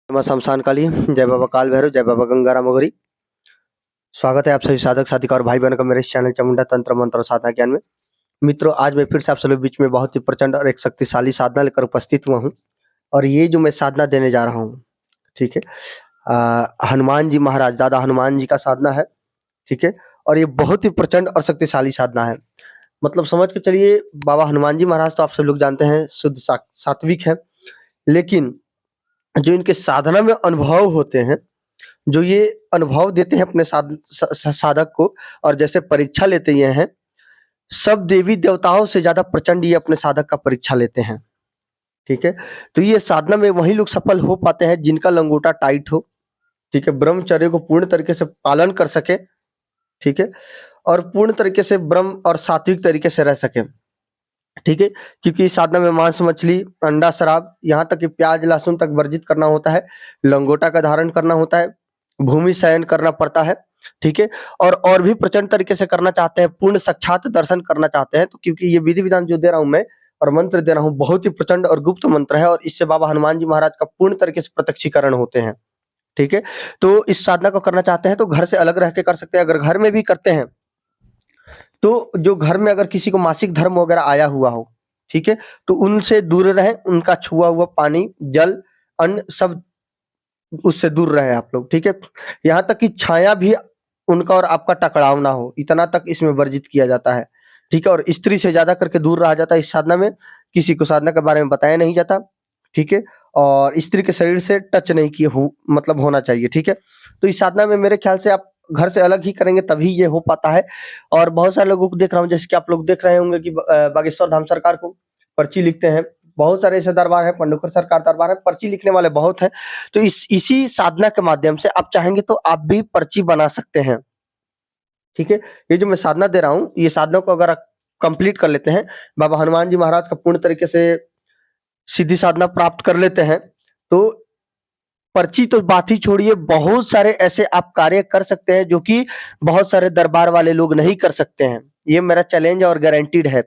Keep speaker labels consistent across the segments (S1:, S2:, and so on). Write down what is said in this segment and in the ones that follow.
S1: मां शमशान काली, जय बाबा काल भैरव, जय बाबा गंगाराम मोगरी। स्वागत है आप सभी साधक साधिका और भाई बहनों का मेरे इस चैनल चामुंडा तंत्र मंत्र और साधना ज्ञान में। मित्रों, आज मैं फिर से आप सभी के बीच में बहुत ही प्रचंड और एक शक्तिशाली साधना लेकर उपस्थित हुआ हूँ। और ये जो मैं साधना देने जा रहा हूँ, ठीक है, हनुमान जी महाराज, दादा हनुमान जी का साधना है, ठीक है। और ये बहुत ही प्रचंड और शक्तिशाली साधना है। मतलब समझ के चलिए, बाबा हनुमान जी महाराज तो आप सब लोग जानते हैं शुद्ध सात्विक है, लेकिन जो इनके साधना में अनुभव होते हैं, जो ये अनुभव देते हैं अपने साधक को, और जैसे परीक्षा लेते ये हैं, सब देवी देवताओं से ज्यादा प्रचंड ये अपने साधक का परीक्षा लेते हैं, ठीक है। तो ये साधना में वही लोग सफल हो पाते हैं जिनका लंगोटा टाइट हो, ठीक है, ब्रह्मचर्य को पूर्ण तरीके से पालन कर सके, ठीक है, और पूर्ण तरीके से ब्रह्म और सात्विक तरीके से रह सके, ठीक है। क्योंकि इस साधना में मांस मछली अंडा शराब यहाँ तक कि प्याज लहसुन तक वर्जित करना होता है, लंगोटा का धारण करना होता है, भूमि शयन करना पड़ता है, ठीक है। और भी प्रचंड तरीके से करना चाहते हैं, पूर्ण साक्षात दर्शन करना चाहते हैं, तो क्योंकि ये विधि विधान जो दे रहा हूं मैं और मंत्र दे रहा हूँ बहुत ही प्रचंड और गुप्त मंत्र है, और इससे बाबा हनुमान जी महाराज का पूर्ण तरीके से प्रत्यक्षीकरण होते हैं, ठीक है। तो इस साधना को करना चाहते हैं तो घर से अलग रह के कर सकते हैं। अगर घर में भी करते हैं तो जो घर में अगर किसी को मासिक धर्म वगैरह आया हुआ हो, ठीक है, तो उनसे दूर रहें, उनका छुआ हुआ पानी जल अन्न सब उससे दूर रहे आप लोग, ठीक है। यहाँ तक कि छाया भी उनका और आपका टकराव ना हो, इतना तक इसमें वर्जित किया जाता है, ठीक है। और स्त्री से ज्यादा करके दूर रहा जाता है इस साधना में, किसी को साधना के बारे में बताया नहीं जाता, ठीक है। और स्त्री के शरीर से टच नहीं किए हो मतलब होना चाहिए, ठीक है। तो इस साधना में मेरे ख्याल से आप घर से अलग ही करेंगे तभी ये हो पाता है। और बहुत सारे लोगों को देख रहा हूँ, जैसे कि आप लोग देख रहे होंगे कि बागेश्वर धाम सरकार को पर्ची लिखते हैं, बहुत सारे ऐसे दरबार है, पंडुकर सरकार दरबार है, पर्ची लिखने वाले बहुत हैं। तो इसी साधना के माध्यम से आप चाहेंगे तो आप भी पर्ची बना सकते हैं, ठीक है। ये जो मैं साधना दे रहा हूँ, ये साधना को अगर आप कंप्लीट कर लेते हैं, बाबा हनुमान जी महाराज का पूर्ण तरीके से सिद्धि साधना प्राप्त कर लेते हैं, तो पर्ची तो बात ही छोड़िए, बहुत सारे ऐसे आप कार्य कर सकते हैं जो कि बहुत सारे दरबार वाले लोग नहीं कर सकते हैं। ये मेरा चैलेंज और गारंटीड है,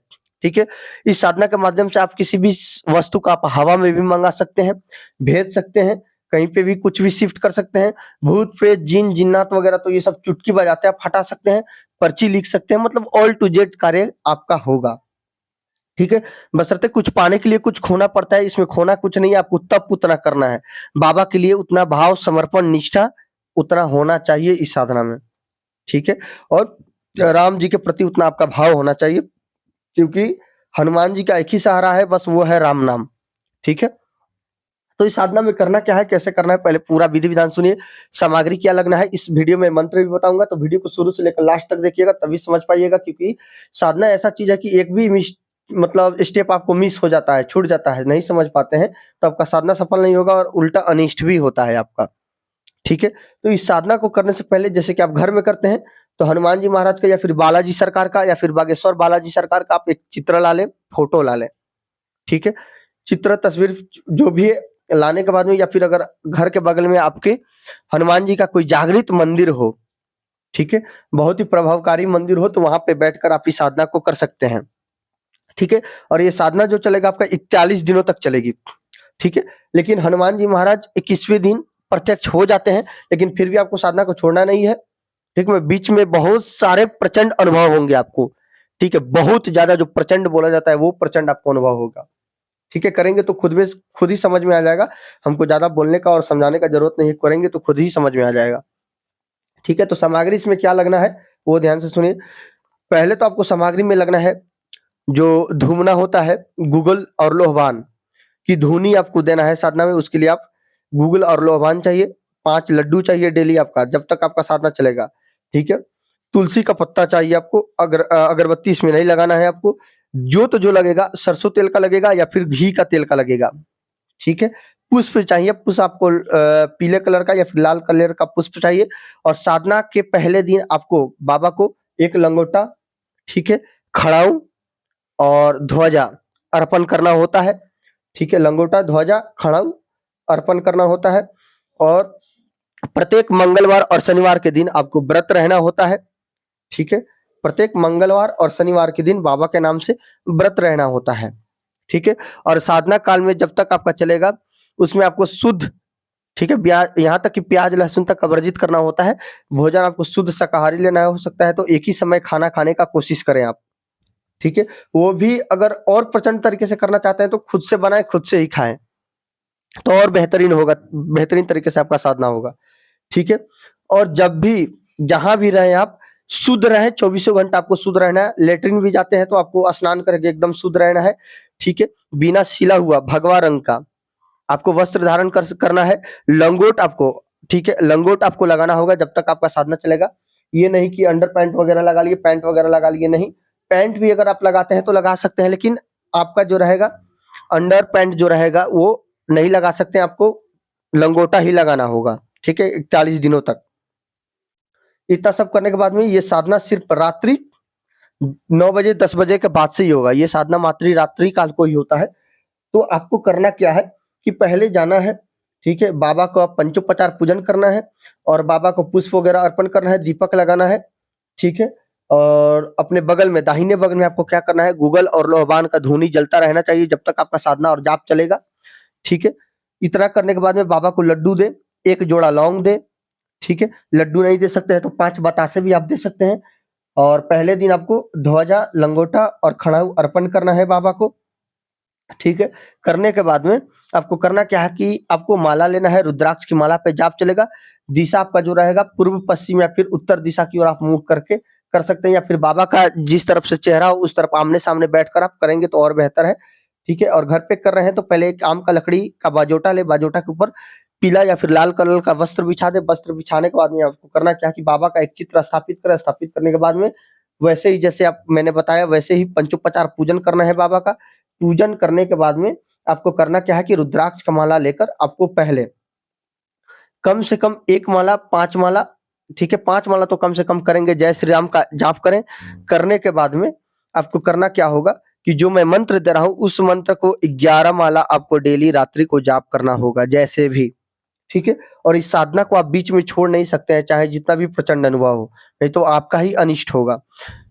S1: ठीक है। इस साधना के माध्यम से आप किसी भी वस्तु को आप हवा में भी मंगा सकते हैं, भेज सकते हैं, कहीं पे भी कुछ भी शिफ्ट कर सकते हैं। भूत प्रेत जिन जिन्नात वगैरह तो ये सब चुटकी बजाते हैं, आप हटा सकते हैं, पर्ची लिख सकते हैं, मतलब ऑल टू जेड कार्य आपका होगा, ठीक है। बशर्ते कुछ पाने के लिए कुछ खोना पड़ता है, इसमें खोना कुछ नहीं है, आपको तप उतना करना है, बाबा के लिए उतना भाव समर्पण निष्ठा उतना होना चाहिए इस साधना में, ठीक है। और राम जी के प्रति उतना आपका भाव होना चाहिए, क्योंकि हनुमान जी का एक ही सहारा है, बस वो है राम नाम, ठीक है। तो इस साधना में करना क्या है, कैसे करना है, पहले पूरा विधि विधान सुनिए। सामग्री क्या लगना है, इस वीडियो में मंत्र भी बताऊंगा, तो वीडियो को शुरू से लेकर लास्ट तक देखिएगा, तभी समझ पाइएगा। क्योंकि साधना ऐसा चीज है कि एक भी मतलब स्टेप आपको मिस हो जाता है, छूट जाता है, नहीं समझ पाते हैं, तो आपका साधना सफल नहीं होगा और उल्टा अनिष्ट भी होता है आपका, ठीक है। तो इस साधना को करने से पहले, जैसे कि आप घर में करते हैं, तो हनुमान जी महाराज का या फिर बालाजी सरकार का या फिर बागेश्वर बालाजी सरकार का आप एक चित्र ला लें, फोटो ला लें, ठीक है। चित्र तस्वीर जो भी है, लाने के बाद में, या फिर अगर घर के बगल में आपके हनुमान जी का कोई जागृत मंदिर हो, ठीक है, बहुत ही प्रभावकारी मंदिर हो, तो वहां पे बैठकर आप इस साधना को कर सकते हैं, ठीक है। और ये साधना जो चलेगा आपका 41 दिनों तक चलेगी, ठीक है। लेकिन हनुमान जी महाराज 21वें दिन प्रत्यक्ष हो जाते हैं, लेकिन फिर भी आपको साधना को छोड़ना नहीं है, ठीक है। बीच में बहुत सारे प्रचंड अनुभव होंगे आपको, ठीक है, बहुत ज्यादा जो प्रचंड बोला जाता है वो प्रचंड आपको अनुभव होगा, ठीक है। करेंगे तो खुद ही समझ में आ जाएगा, हमको ज्यादा बोलने का और समझाने का जरूरत नहीं है, करेंगे तो खुद ही समझ में आ जाएगा, ठीक है। तो सामग्री इसमें क्या लगना है वो ध्यान से सुनिए। पहले तो आपको सामग्री में लगना है जो धूमना होता है, गूगल और लोहवान की धुनी आपको देना है साधना में। उसके लिए आप गूगल और लोहवान चाहिए, 5 लड्डू चाहिए डेली आपका, जब तक आपका साधना चलेगा, ठीक है। तुलसी का पत्ता चाहिए आपको, अगरबत्ती इसमें नहीं लगाना है आपको। जोत जो लगेगा सरसों तेल का लगेगा या फिर घी का तेल का लगेगा, ठीक है। पुष्प चाहिए, पुष्प आपको पीले कलर का या फिर लाल कलर का पुष्प चाहिए। और साधना के पहले दिन आपको बाबा को एक लंगोटा, ठीक है, खड़ाऊ और ध्वजा अर्पण करना होता है, ठीक है। लंगोटा ध्वजा खड़ाऊ अर्पण करना होता है। और प्रत्येक मंगलवार और शनिवार के दिन आपको व्रत रहना होता है, ठीक है। प्रत्येक मंगलवार और शनिवार के दिन बाबा के नाम से व्रत रहना होता है, ठीक है। और साधना काल में जब तक आपका चलेगा, उसमें आपको शुद्ध ठीक है, यहाँ तक कि प्याज लहसुन तक वर्जित करना होता है। भोजन आपको शुद्ध शाकाहारी लेना हो सकता है तो एक ही समय खाना खाने का कोशिश करें आप। ठीक है, वो भी अगर और प्रचंड तरीके से करना चाहते हैं तो खुद से बनाएं, खुद से ही खाएं, तो और बेहतरीन होगा, बेहतरीन तरीके से आपका साधना होगा। ठीक है, और जब भी जहां भी रहें आप शुद्ध रहें, 24 घंटा आपको शुद्ध रहना है। लेटरिन भी जाते हैं तो आपको स्नान करके एकदम शुद्ध रहना है। ठीक है, बिना सिला हुआ भगवा रंग का आपको वस्त्र धारण करना है। लंगोट आपको, ठीक है, लंगोट आपको लगाना होगा जब तक आपका साधना चलेगा। ये नहीं कि अंडर पैंट वगैरह लगा लिए, पैंट वगैरह लगा लिए, नहीं। पैंट भी अगर आप लगाते हैं तो लगा सकते हैं, लेकिन आपका जो रहेगा अंडर पैंट जो रहेगा वो नहीं लगा सकते, आपको लंगोटा ही लगाना होगा। ठीक है, 41 दिनों तक। इतना सब करने के बाद में ये साधना सिर्फ रात्रि 9 बजे 10 बजे के बाद से ही होगा। ये साधना मात्र रात्रि काल को ही होता है। तो आपको करना क्या है कि पहले जाना है, ठीक है, बाबा को आप पंचोपचार पूजन करना है और बाबा को पुष्प वगैरह अर्पण करना है, दीपक लगाना है। ठीक है, और अपने बगल में, दाहिने बगल में आपको क्या करना है, गूगल और लोहबान का धूनी जलता रहना चाहिए जब तक आपका साधना और जाप चलेगा। ठीक है, इतना करने के बाद में बाबा को लड्डू दे, एक जोड़ा लौंग दे। ठीक है, लड्डू नहीं दे सकते हैं तो 5 बतासे भी आप दे सकते हैं। और पहले दिन आपको ध्वजा, लंगोटा और खड़ाऊ अर्पण करना है बाबा को। ठीक है, करने के बाद में आपको करना क्या है कि आपको माला लेना है, रुद्राक्ष की माला पे जाप चलेगा। दिशा आपका जो रहेगा पूर्व पश्चिम या फिर उत्तर दिशा की ओर आप मुंह करके कर सकते हैं, या फिर बाबा का जिस तरफ से चेहरा हो उस तरफ आमने सामने बैठकर आप करेंगे तो और बेहतर है। ठीक है, और घर पे कर रहे हैं तो पहले एक आम का लकड़ी का बाजोटा ले, बाजोटा के ऊपर पीला या फिर लाल कलर का वस्त्र बिछा दे। वस्त्र बिछाने के बाद में आपको करना क्या है कि बाबा का एक चित्र स्थापित करें। स्थापित करने के बाद में वैसे ही जैसे आप मैंने बताया वैसे ही पंचोपचार पूजन करना है बाबा का। पूजन करने के बाद में आपको करना क्या है कि रुद्राक्ष का माला लेकर आपको पहले कम से कम 1 माला, 5 माला, ठीक है, 5 माला तो कम से कम करेंगे, जय श्री राम का जाप करें। करने के बाद में आपको करना क्या होगा कि जो मैं मंत्र दे रहा हूं उस मंत्र को 11 माला आपको डेली रात्रि को जाप करना होगा, जैसे भी। ठीक है, और इस साधना को आप बीच में छोड़ नहीं सकते हैं, चाहे जितना भी प्रचंड अनुभव हो, नहीं तो आपका ही अनिष्ट होगा।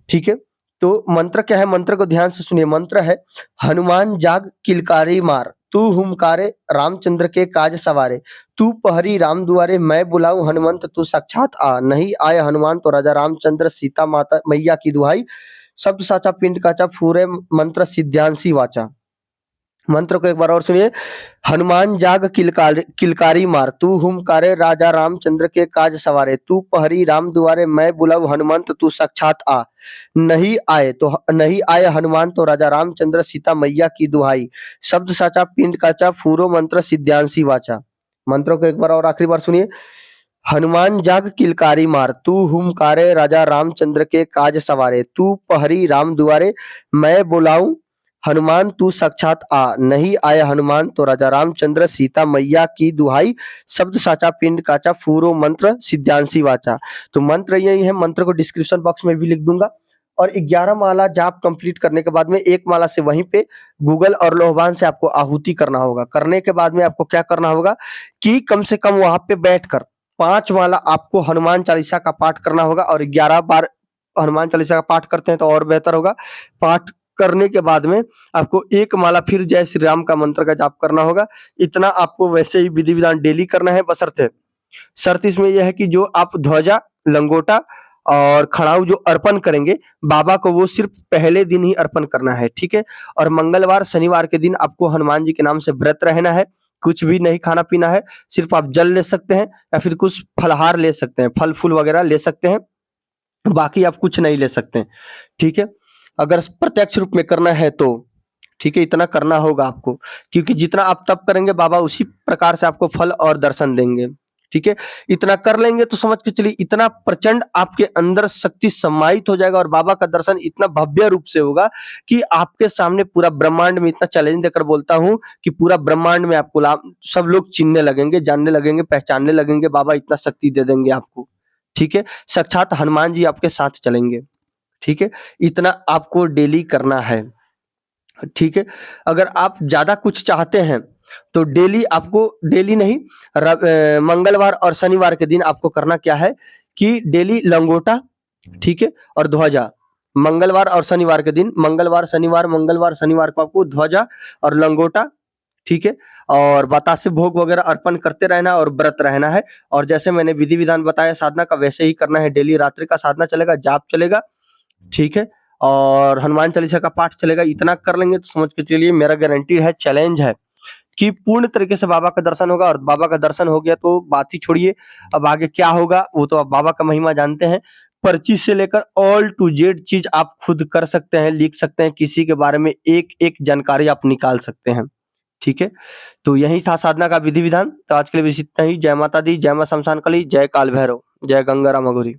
S1: ठीक है, तो मंत्र क्या है, मंत्र को ध्यान से सुनिए। मंत्र है, हनुमान जाग किलकारी मार, तू हुमकारे रामचंद्र के काज सवारे, तू पहरी राम दुआरे, मैं बुलाऊं हनुमंत तू साक्षात आ, नहीं आए हनुमान तो राजा रामचंद्र सीता माता मैया की दुहाई, शब्द साचा पिंड काचा फूरे मंत्र सिद्धांसी वाचा। मंत्र को एक बार और सुनिए। हनुमान जाग किलकारी मार, तू हुमकारे राजा रामचंद्र के काज सवारे, तू पहरी राम दुआरे, मैं बुलाऊ हनुमंत तू साक्षात आ, नहीं आए हनुमान तो राजा रामचंद्र सीता मैया की दुहाई, शब्द साचा पिंड काचा फूरो मंत्र सिद्धांसी वाचा। मंत्रों को एक बार और आखिरी बार सुनिए। हनुमान जाग किलकारी मार, तू हुमकारे राजा रामचंद्र के काज सवारे, तू पहरी राम दुआरे, मैं बुलाऊं हनुमान तू साक्षात आ, नहीं आया हनुमान तो राजा रामचंद्र सीता मैया की दुहाई, शब्द साचा पिंड काचा फूरो मंत्र सिद्धांसी वाचा। तो मंत्र यही है, मंत्र को डिस्क्रिप्शन बॉक्स में भी लिख दूंगा। और 11 माला जाप कंप्लीट करने के बाद में 1 माला से वहीं पे गूगल और लोहबान से आपको आहुति करना होगा। करने के बाद में आपको क्या करना होगा कि कम से कम वहां पे बैठकर 5 माला आपको हनुमान चालीसा का पाठ करना होगा, और 11 बार हनुमान चालीसा का पाठ करते हैं तो और बेहतर होगा। पाठ करने के बाद में आपको 1 माला फिर जय श्री राम का मंत्र का जाप करना होगा। इतना आपको वैसे ही विधि विधान डेली करना है, बशर्ते शर्त इसमें यह है कि जो आप ध्वजा, लंगोटा और खड़ाऊ जो अर्पण करेंगे बाबा को, वो सिर्फ पहले दिन ही अर्पण करना है। ठीक है, और मंगलवार शनिवार के दिन आपको हनुमान जी के नाम से व्रत रहना है, कुछ भी नहीं खाना पीना है, सिर्फ आप जल ले सकते हैं या फिर कुछ फलहार ले सकते हैं, फल फूल वगैरह ले सकते हैं, बाकी आप कुछ नहीं ले सकते। ठीक है, अगर प्रत्यक्ष रूप में करना है तो ठीक है, इतना करना होगा आपको, क्योंकि जितना आप तप करेंगे बाबा उसी प्रकार से आपको फल और दर्शन देंगे। ठीक है, इतना कर लेंगे तो समझ के चलिए इतना प्रचंड आपके अंदर शक्ति समाहित हो जाएगा और बाबा का दर्शन इतना भव्य रूप से होगा कि आपके सामने पूरा ब्रह्मांड में, इतना चैलेंज देकर बोलता हूं कि पूरा ब्रह्मांड में आपको सब लोग चिन्हने लगेंगे, जानने लगेंगे, पहचानने लगेंगे, बाबा इतना शक्ति दे देंगे आपको। ठीक है, साक्षात हनुमान जी आपके साथ चलेंगे। ठीक है, इतना आपको डेली करना है। ठीक है, अगर आप ज्यादा कुछ चाहते हैं तो डेली आपको, डेली नहीं, मंगलवार और शनिवार के दिन आपको करना क्या है कि डेली लंगोटा, ठीक है, और ध्वजा, मंगलवार और शनिवार के दिन, मंगलवार शनिवार को आपको ध्वजा और लंगोटा, ठीक है, और बतासे भोग वगैरह अर्पण करते रहना और व्रत रहना है। और जैसे मैंने विधि विधान बताया साधना का वैसे ही करना है। डेली रात्रि का साधना चलेगा, जाप चलेगा, ठीक है, और हनुमान चालीसा का पाठ चलेगा। इतना कर लेंगे तो समझ के चलिए मेरा गारंटी है, चैलेंज है कि पूर्ण तरीके से बाबा का दर्शन होगा। और बाबा का दर्शन हो गया तो बात ही छोड़िए, अब आगे क्या होगा वो तो अब बाबा का महिमा जानते हैं। पर्ची से लेकर ऑल टू जेड चीज आप खुद कर सकते हैं, लिख सकते हैं, किसी के बारे में एक एक जानकारी आप निकाल सकते हैं, ठीक है। तो यही था साधना का विधि विधान। तो आज के लिए बस इतना ही। जय माता दी, जय मां शमशान काली, जय काल भैरव, जय गंगाराम अघोरी।